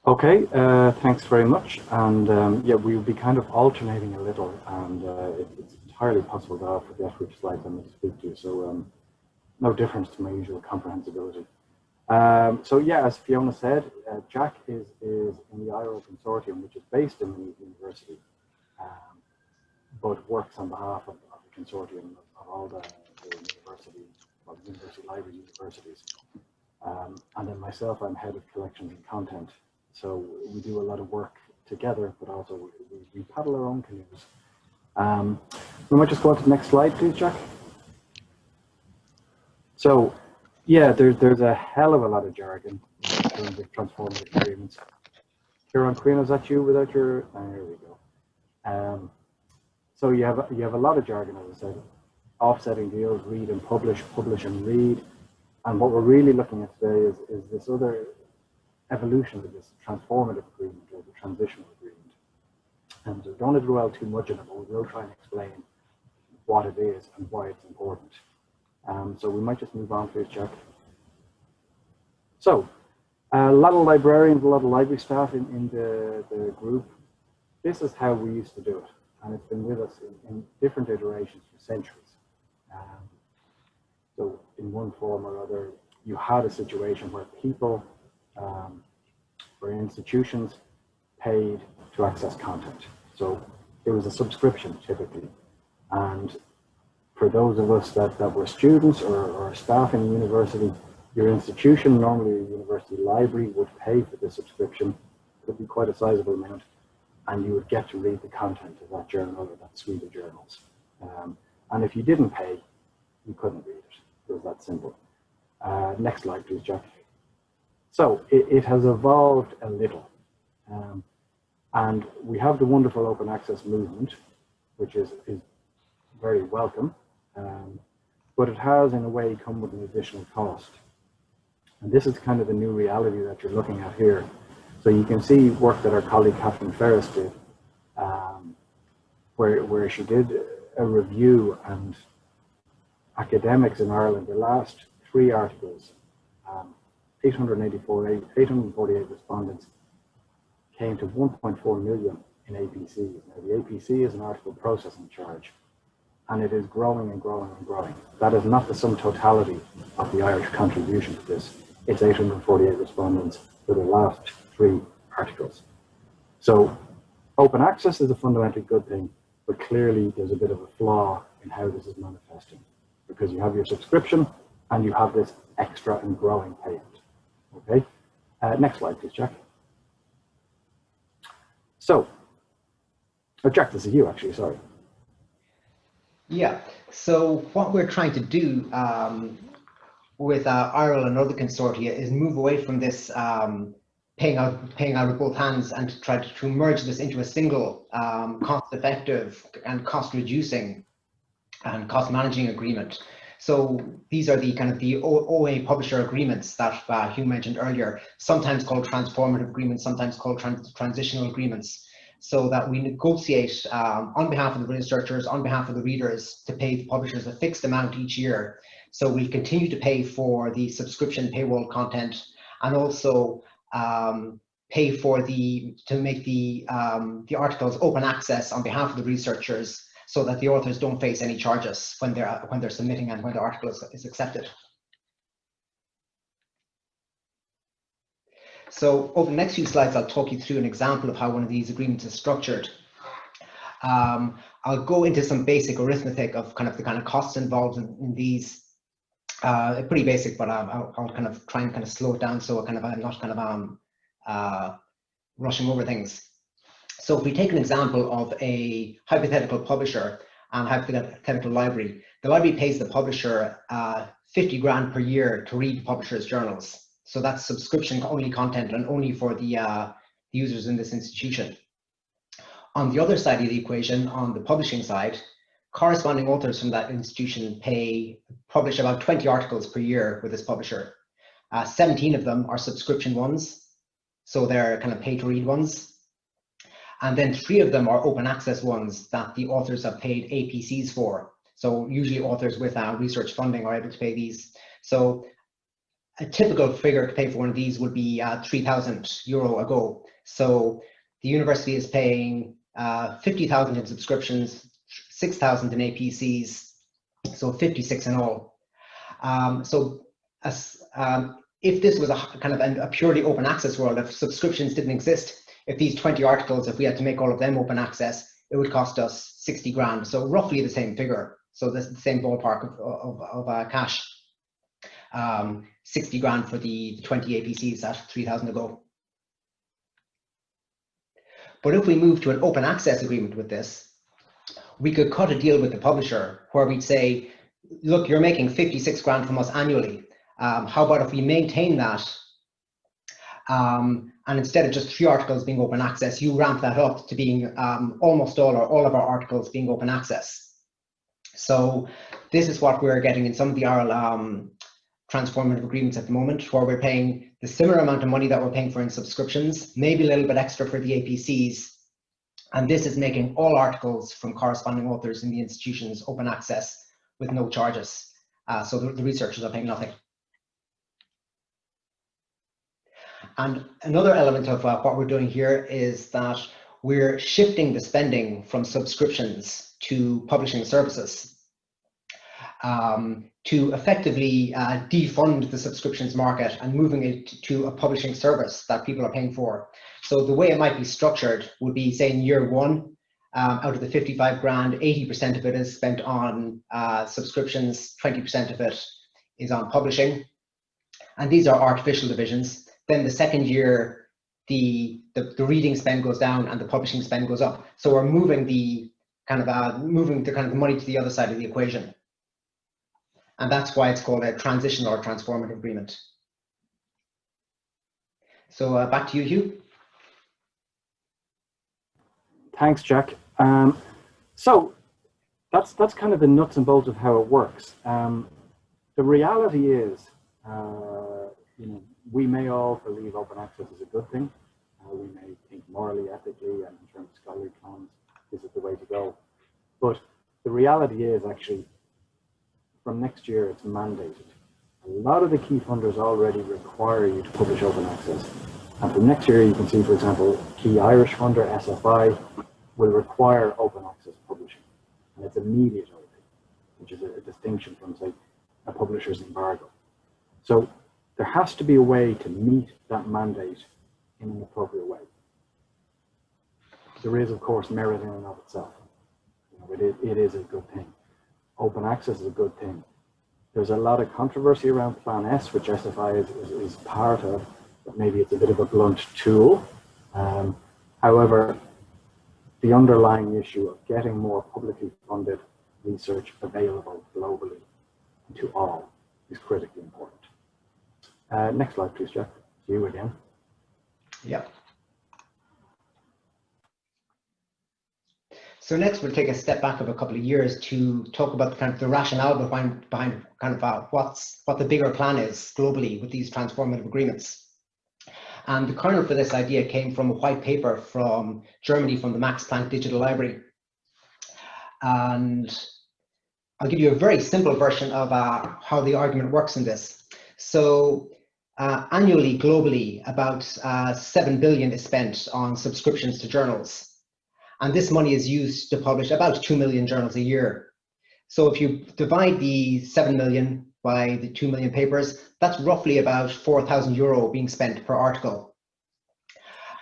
Okay, thanks very much. And yeah, we'll be kind of alternating a little, and it's entirely possible that I'll forget which slides I'm going to speak to. So no difference to my usual comprehensibility. So yeah, as Fiona said, Jack is in the IRO consortium, which is based in Maynooth University, um, but works on behalf of the consortium of all the university, well, university library universities. And then myself, I'm head of collections and content. So we do a lot of work together, but also we paddle our own canoes. We might just go on to the next slide, please, Jack. So yeah, there's a hell of a lot of jargon in terms of transformative agreements. Kieran Queen, is that you without your, there we go. So you have a lot of jargon, as I said, offsetting deals, read and publish, publish and read. And what we're really looking at today is this other evolution of this transformative agreement or the transitional agreement. And so don't want to dwell too much on it, but we will try and explain what it is and why it's important. So we might just move on, please, Jack. So a lot of librarians, a lot of library staff in the group. This is how we used to do it, and it's been with us in different iterations for centuries. So in one form or other, you had a situation where people or institutions paid to access content. So it was a subscription typically. And for those of us that were students or staff in a university, your institution, normally a university library, would pay for the subscription. It could be quite a sizable amount, and you would get to read the content of that journal or that suite of journals. And if you didn't pay, you couldn't read it. It was that simple. Next slide, please, Jack. So it has evolved a little. And we have the wonderful open access movement, which is very welcome. But it has, in a way, come with an additional cost. And this is kind of the new reality that you're looking at here. So you can see work that our colleague Catherine Ferris did, where she did a review, and academics in Ireland, the last 3 articles, 848 respondents, came to 1.4 million in APCs. Now, the APC is an article processing charge, and it is growing and growing and growing. That is not the sum totality of the Irish contribution to this. It's 848 respondents for the last 3 articles. So open access is a fundamentally good thing, but clearly there's a bit of a flaw in how this is manifesting, because you have your subscription and you have this extra and growing payment. Okay, next slide, please, Jack. So, Jack, this is you actually, sorry. Yeah, so what we're trying to do with Ireland and other consortia is move away from this paying out with both hands, and to try to merge this into a single cost-effective and cost-reducing and cost-managing agreement. So these are the kind of the OA publisher agreements that Hugh mentioned earlier, sometimes called transformative agreements, sometimes called transitional agreements, so that we negotiate on behalf of the researchers, on behalf of the readers, to pay the publishers a fixed amount each year. So we continue to pay for the subscription paywall content, and also pay for to make the articles open access on behalf of the researchers, so that the authors don't face any charges when they're submitting and when the article is accepted. So over the next few slides, I'll talk you through an example of how one of these agreements is structured. I'll go into some basic arithmetic of the kind of costs involved in these. Pretty basic, but I'll kind of try and slow it down, so I'm not rushing over things. So if we take an example of a hypothetical publisher and hypothetical library, the library pays the publisher 50 grand per year to read the publisher's journals. So that's subscription only content, and only for the users in this institution. On the other side of the equation, on the publishing side, corresponding authors from that institution publish about 20 articles per year with this publisher. 17 of them are subscription ones, so they're kind of pay to read ones. And then 3 of them are open access ones that the authors have paid APCs for. So usually authors with research funding are able to pay these. So a typical figure to pay for one of these would be €3,000 a go. So the university is paying 50,000 in subscriptions, 6,000 in APCs, so 56 in all. If this was a kind of a purely open access world, if subscriptions didn't exist, if these 20 articles, if we had to make all of them open access, it would cost us 60 grand. So roughly the same figure. So that's the same ballpark of cash. 60 grand for the 20 APCs at 3,000 a go. But if we move to an open access agreement with this, we could cut a deal with the publisher where we'd say, look, you're making 56 grand from us annually. How about if we maintain that, and instead of just 3 articles being open access, you ramp that up to being almost all or all of our articles being open access. So this is what we're getting in some of the RL transformative agreements at the moment, where we're paying the similar amount of money that we're paying for in subscriptions, maybe a little bit extra for the APCs. And this is making all articles from corresponding authors in the institutions open access with no charges. So the researchers are paying nothing. And another element of what we're doing here is that we're shifting the spending from subscriptions to publishing services to effectively defund the subscriptions market and moving it to a publishing service that people are paying for. So the way it might be structured would be, say, in year 1, out of the 55 grand, 80% of it is spent on subscriptions, 20% of it is on publishing. And these are artificial divisions. Then the second year, the reading spend goes down and the publishing spend goes up. So we're moving the kind of money to the other side of the equation. And that's why it's called a transitional or transformative agreement. So back to you, Hugh. Thanks, Jack. So that's kind of the nuts and bolts of how it works. The reality is, we may all believe open access is a good thing. We may think morally, ethically, and in terms of scholarly claims, this is the way to go. But the reality is actually, from next year, it's mandated. A lot of the key funders already require you to publish open access. And from next year, you can see, for example, key Irish funder, SFI, will require open access publishing. And it's immediate already, which is a distinction from, say, a publisher's embargo. So there has to be a way to meet that mandate in an appropriate way. There is, of course, merit in and of itself. It is a good thing. Open access is a good thing. There's a lot of controversy around Plan S, which SFI is part of, but maybe it's a bit of a blunt tool. However, the underlying issue of getting more publicly funded research available globally to all is critically important. Next slide, please, Jack. You again. Yeah. So next, we'll take a step back of a couple of years to talk about the rationale behind what the bigger plan is globally with these transformative agreements. And the kernel for this idea came from a white paper from Germany, from the Max Planck Digital Library. And I'll give you a very simple version of how the argument works in this. So annually, globally, about 7 billion is spent on subscriptions to journals. And this money is used to publish about 2 million journals a year. So if you divide the 7 million by the 2 million papers, that's roughly about €4,000 being spent per article.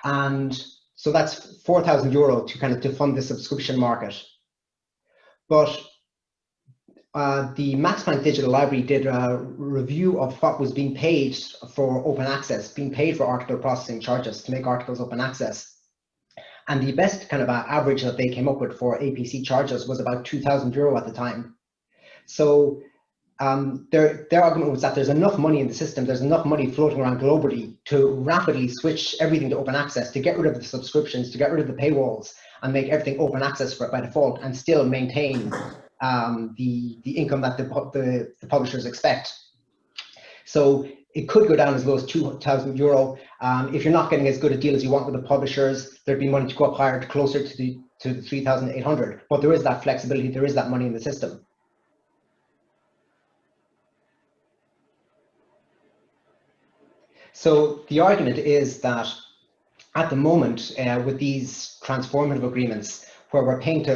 And so that's €4,000 to kind of to fund the subscription market. But the Max Planck Digital Library did a review of what was being paid for open access, being paid for article processing charges to make articles open access. And the best kind of average that they came up with for APC charges was about €2,000 at the time. So their argument was that there's enough money in the system, there's enough money floating around globally to rapidly switch everything to open access, to get rid of the subscriptions, to get rid of the paywalls, and make everything open access for it by default, and still maintain the income that the publishers expect. So it could go down as low as €2,000. If you're not getting as good a deal as you want with the publishers, there'd be money to go up higher, closer to the 3,800. But there is that flexibility, there is that money in the system. So the argument is that at the moment, with these transformative agreements, where we're paying for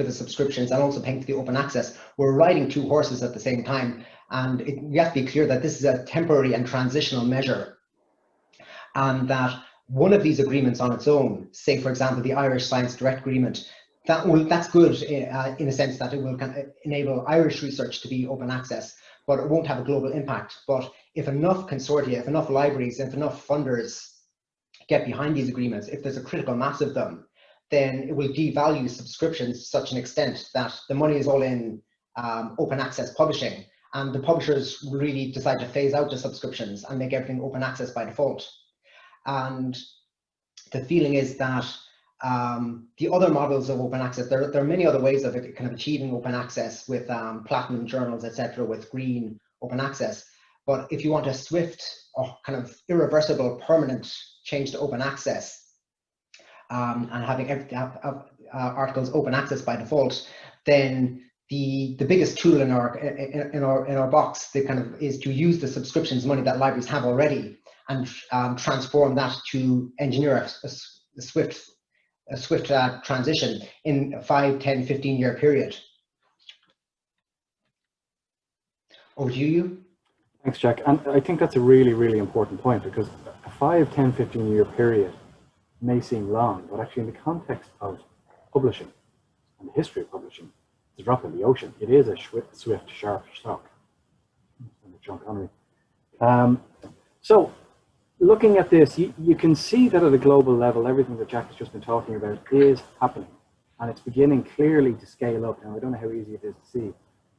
the subscriptions and also paying for the open access, we're riding two horses at the same time. And we have to be clear that this is a temporary and transitional measure, and that one of these agreements on its own, say for example the Irish Science Direct Agreement, that's good in a sense that it will enable Irish research to be open access, but it won't have a global impact. But if enough consortia, if enough libraries, if enough funders get behind these agreements, if there's a critical mass of them, then it will devalue subscriptions to such an extent that the money is all in open access publishing, and the publishers really decide to phase out the subscriptions and make everything open access by default. And the feeling is that the other models of open access, there are many other ways of kind of achieving open access with platinum journals, etc., with green open access. But if you want a swift or kind of irreversible permanent change to open access, and having articles open access by default, then the biggest tool in our box is to use the subscriptions money that libraries have already and transform that to engineer a swift transition in a 5, 10, 15-year period. Over to you. Thanks, Jack. And I think that's a really, really important point, because a 5, 10, 15-year period may seem long, but actually in the context of publishing and the history of publishing, it's a drop in the ocean. It is a swift, sharp shock. John Connery. So looking at this, you can see that at a global level, everything that Jack has just been talking about is happening, and it's beginning clearly to scale up. Now, I don't know how easy it is to see.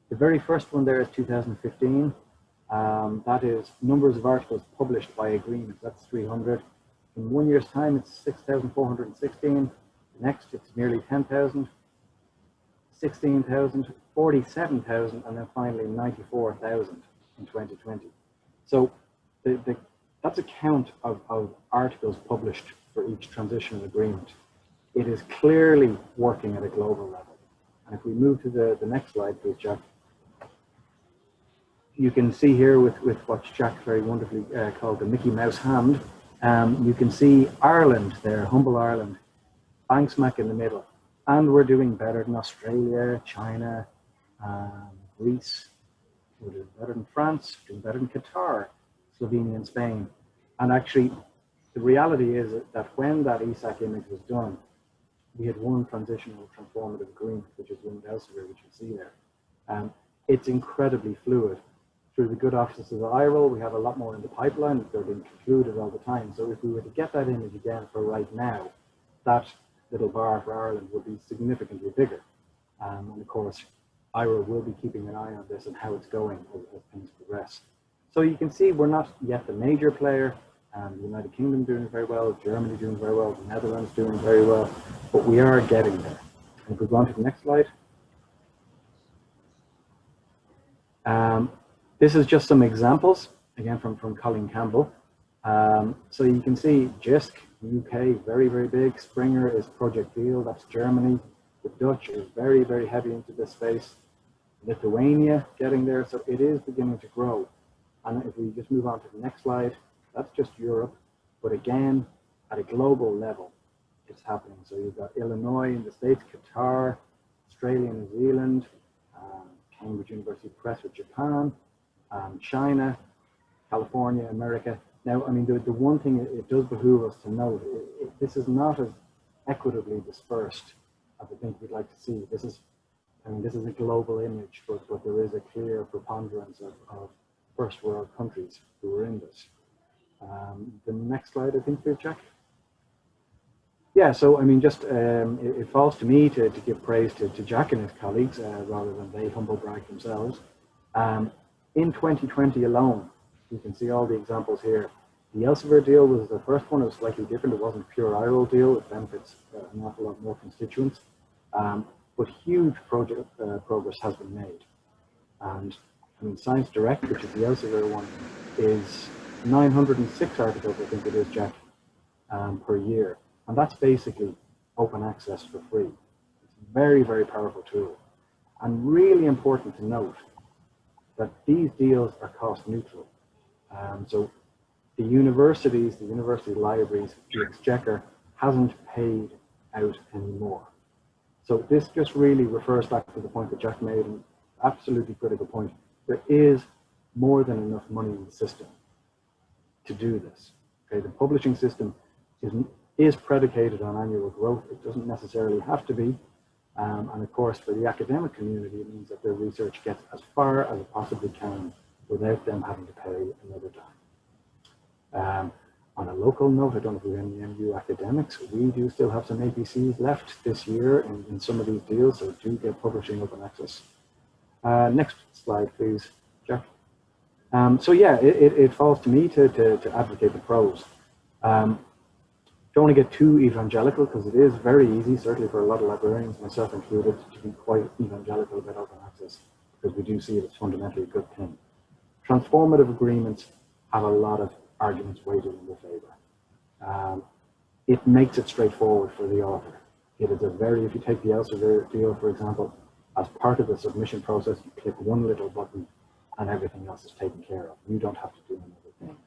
The very first one there is 2015. That is numbers of articles published by agreement. That's 300. In 1 year's time, it's 6,416. Next, it's nearly 10,000, 16,000, 47,000, and then finally 94,000 in 2020. So that's a count of articles published for each transitional agreement. It is clearly working at a global level. And if we move to the next slide, please, Jack. You can see here with what Jack very wonderfully called the Mickey Mouse hand, you can see Ireland there, humble Ireland, bang smack in the middle. And we're doing better than Australia, China, Greece. We're doing better than France, doing better than Qatar, Slovenia and Spain. And actually, the reality is that when that ESAC image was done, we had one transitional transformative agreement, which is one Elsevier, which you see there. It's incredibly fluid. Through the good offices of IRL, we have a lot more in the pipeline. They're being concluded all the time. So if we were to get that image again for right now, that little bar for Ireland would be significantly bigger. And of course, IRL will be keeping an eye on this and how it's going as things progress. So you can see we're not yet the major player. The United Kingdom doing very well, Germany doing very well, the Netherlands doing very well, but we are getting there. And if we go on to the next slide. This is just some examples, again, from Colin Campbell. So you can see Jisc, UK, very, very big. Springer is Project Deal, that's Germany. The Dutch is very, very heavy into this space. Lithuania getting there, so it is beginning to grow. And if we just move on to the next slide, that's just Europe, but again, at a global level, it's happening. So you've got Illinois in the States, Qatar, Australia, New Zealand, Cambridge University Press with Japan, China, California, America. Now, I mean, the one thing it does behoove us to note, this is not as equitably dispersed as I think we'd like to see. This is a global image, but there is a clear preponderance of first world countries who are in this. The next slide, I think, please, Jack. Yeah, so I mean, just it falls to me to give praise to Jack and his colleagues rather than they humble brag themselves. In 2020 alone, you can see all the examples here. The Elsevier deal was the first one. It was slightly different. It wasn't a pure IRL deal. It benefits an awful lot more constituents. But huge progress has been made. And I mean, Science Direct, which is the Elsevier one, is 906 articles, I think it is, Jack, per year. And that's basically open access for free. It's a very, very powerful tool. And really important to note that these deals are cost neutral. So the universities, the university libraries, the exchequer hasn't paid out anymore. So this just really refers back to the point that Jack made, an absolutely critical point. There is more than enough money in the system to do this. Okay, the publishing system is predicated on annual growth. It doesn't necessarily have to be. And of course, for the academic community, it means that their research gets as far as it possibly can without them having to pay another dime. On a local note, I don't know if we have any MU academics. We do still have some APCs left this year in some of these deals, so do get publishing open access. Next slide, please, Jack. So yeah, it falls to me to advocate the pros. Don't want to get too evangelical, because it is very easy, certainly for a lot of librarians, myself included, to be quite evangelical about open access, because we do see it as fundamentally a good thing. Transformative agreements have a lot of arguments weighted in their favor. It makes it straightforward for the author. It is a very, if you take the Elsevier deal, for example, as part of the submission process, you click one little button and everything else is taken care of. You don't have to do another thing.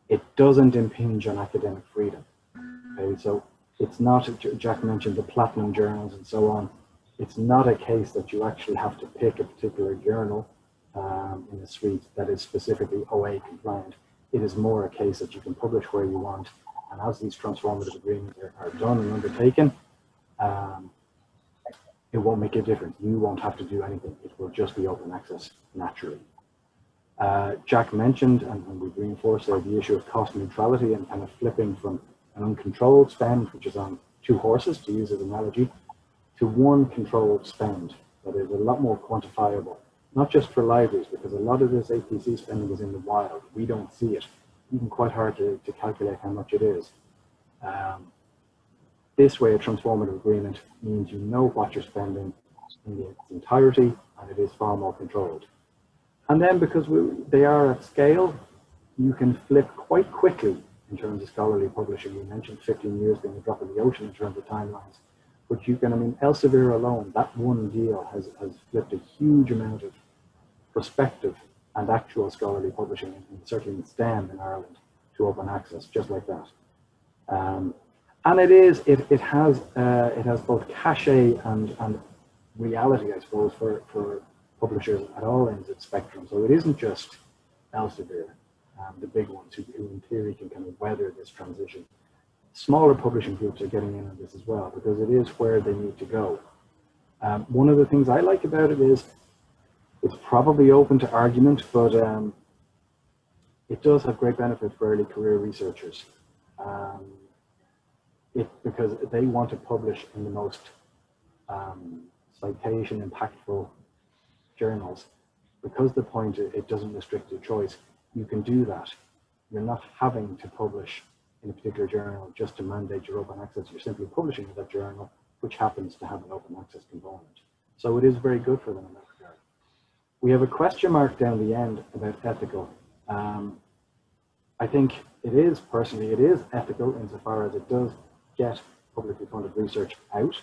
It doesn't impinge on academic freedom. Okay, so it's not, Jack mentioned the platinum journals and so on. It's not a case that you actually have to pick a particular journal in the suite that is specifically OA compliant. It is more a case that you can publish where you want, and as these transformative agreements are done and undertaken, it won't make a difference. You won't have to do anything. It will just be open access naturally. Jack mentioned, and we've reinforced the issue of cost neutrality and kind of flipping from an uncontrolled spend, which is on two horses, to use as an analogy, to one controlled spend that is a lot more quantifiable, not just for libraries, because a lot of this APC spending is in the wild. We don't see it. Even quite hard to calculate how much it is. This way, a transformative agreement means you know what you're spending in its entirety, and it is far more controlled. And then because they are at scale, you can flip quite quickly in terms of scholarly publishing. We mentioned 15 years being a drop in the ocean in terms of timelines. But you can, I mean, Elsevier alone, that one deal has flipped a huge amount of prospective and actual scholarly publishing, and certainly in STEM in Ireland, to open access, just like that. And it has both cachet and reality, I suppose, for publishers at all ends of the spectrum. So it isn't just Elsevier, the big ones who in theory can kind of weather this transition. Smaller publishing groups are getting in on this as well, because it is where they need to go. One of the things I like about it is it's probably open to argument, but it does have great benefit for early career researchers. Because they want to publish in the most citation impactful journals. Because the point, it doesn't restrict your choice, you can do that. You're not having to publish in a particular journal just to mandate your open access. You're simply publishing in that journal, which happens to have an open access component. So it is very good for them in that regard. We have a question mark down the end about ethical. I think it is, personally, it is ethical insofar as it does get publicly funded research out.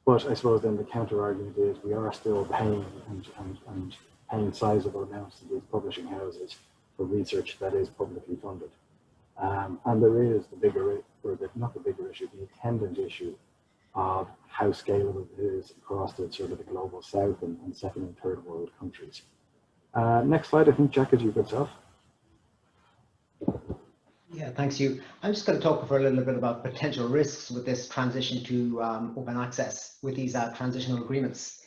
But I suppose then the counter argument is we are still paying and paying sizable amounts to these publishing houses for research that is publicly funded. And there is the bigger, or not the bigger issue, the attendant issue of how scalable it is across the sort of the global south and second and third world countries. Next slide, I think Jack is your good self. Yeah, thanks, Hugh. I'm just going to talk for a little bit about potential risks with this transition to open access with these transitional agreements.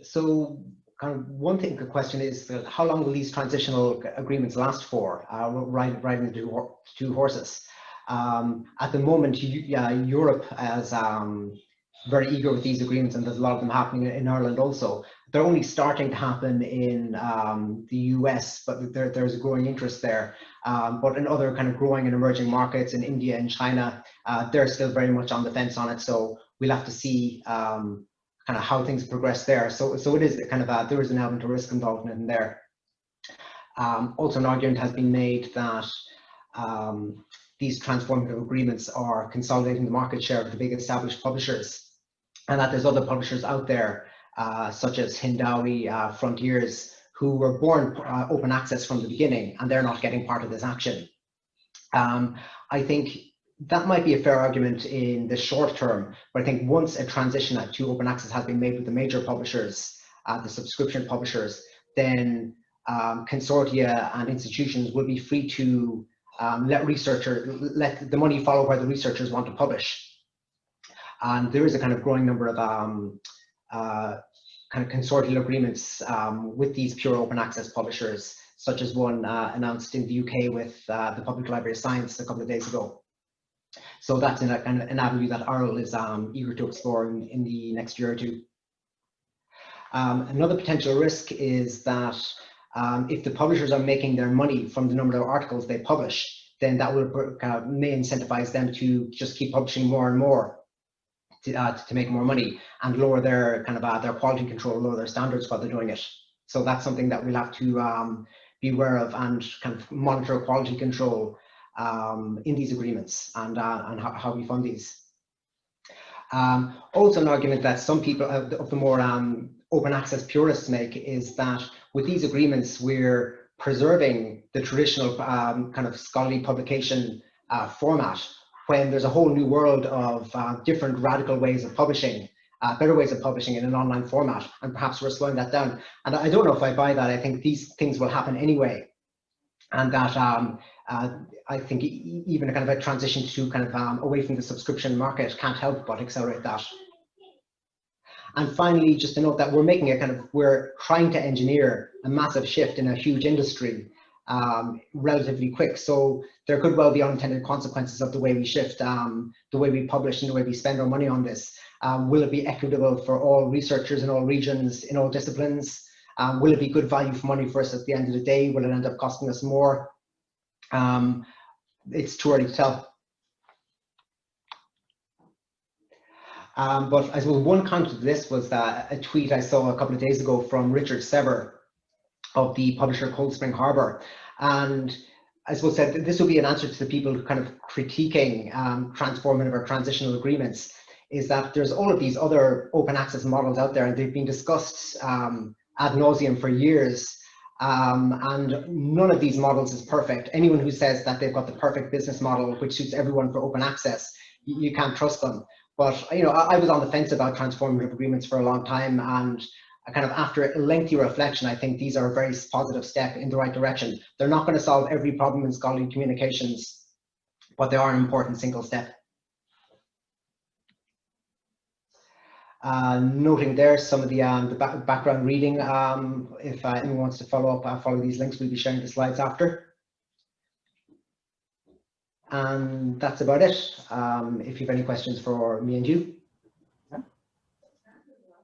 So kind of one thing, the question is that how long will these transitional agreements last for? Riding the two horses. At the moment, Europe is very eager with these agreements, and there's a lot of them happening in Ireland also. They're only starting to happen in the US, but there's a growing interest there. But in other kind of growing and emerging markets in India and China, they're still very much on the fence on it. So we'll have to see kind of how things progress there. So it is kind of there is an element of risk involved in there. Also, an argument has been made that these transformative agreements are consolidating the market share of the big established publishers, and that there's other publishers out there, such as Hindawi, Frontiers, who were born open access from the beginning, and they're not getting part of this action. I think that might be a fair argument in the short term, but I think once a transition to open access has been made with the major publishers, the subscription publishers, then consortia and institutions will be free to let the money follow where the researchers want to publish. And there is a kind of growing number of kind of consortial agreements with these pure open access publishers, such as one announced in the UK with the Public Library of Science a couple of days ago. So that's an avenue that IRL is eager to explore in the next year or two. Another potential risk is that if the publishers are making their money from the number of articles they publish, then that will may incentivize them to just keep publishing more and more to make more money and lower their their quality control, lower their standards while they're doing it. So that's something that we'll have to be aware of and kind of monitor quality control in these agreements and how we fund these. Also, an argument that some people of the more open access purists make is that with these agreements, we're preserving the traditional kind of scholarly publication format, when there's a whole new world of different radical ways of publishing, better ways of publishing in an online format, and perhaps we're slowing that down. And I don't know if I buy that. I think these things will happen anyway, and that I think even a kind of a transition to kind of away from the subscription market can't help but accelerate that. And finally, just to note that we're trying to engineer a massive shift in a huge industry relatively quick. So there could well be unintended consequences of the way we shift, the way we publish and the way we spend our money on this. Will it be equitable for all researchers in all regions, in all disciplines? Will it be good value for money for us at the end of the day? Will it end up costing us more? It's too early to tell. But I suppose one counter to this was a tweet I saw a couple of days ago from Richard Sever of the publisher Cold Spring Harbor. And I suppose that this will be an answer to the people kind of critiquing transformative or transitional agreements, is that there's all of these other open access models out there, and they've been discussed ad nauseum for years. And none of these models is perfect. Anyone who says that they've got the perfect business model which suits everyone for open access, you can't trust them. But I was on the fence about transformative agreements for a long time, and kind of after a lengthy reflection, I think these are a very positive step in the right direction. They're not going to solve every problem in scholarly communications, but they are an important single step. Noting there some of the background reading. If anyone wants to follow up, follow these links. We'll be sharing the slides after. And that's about it. If you have any questions for me and you.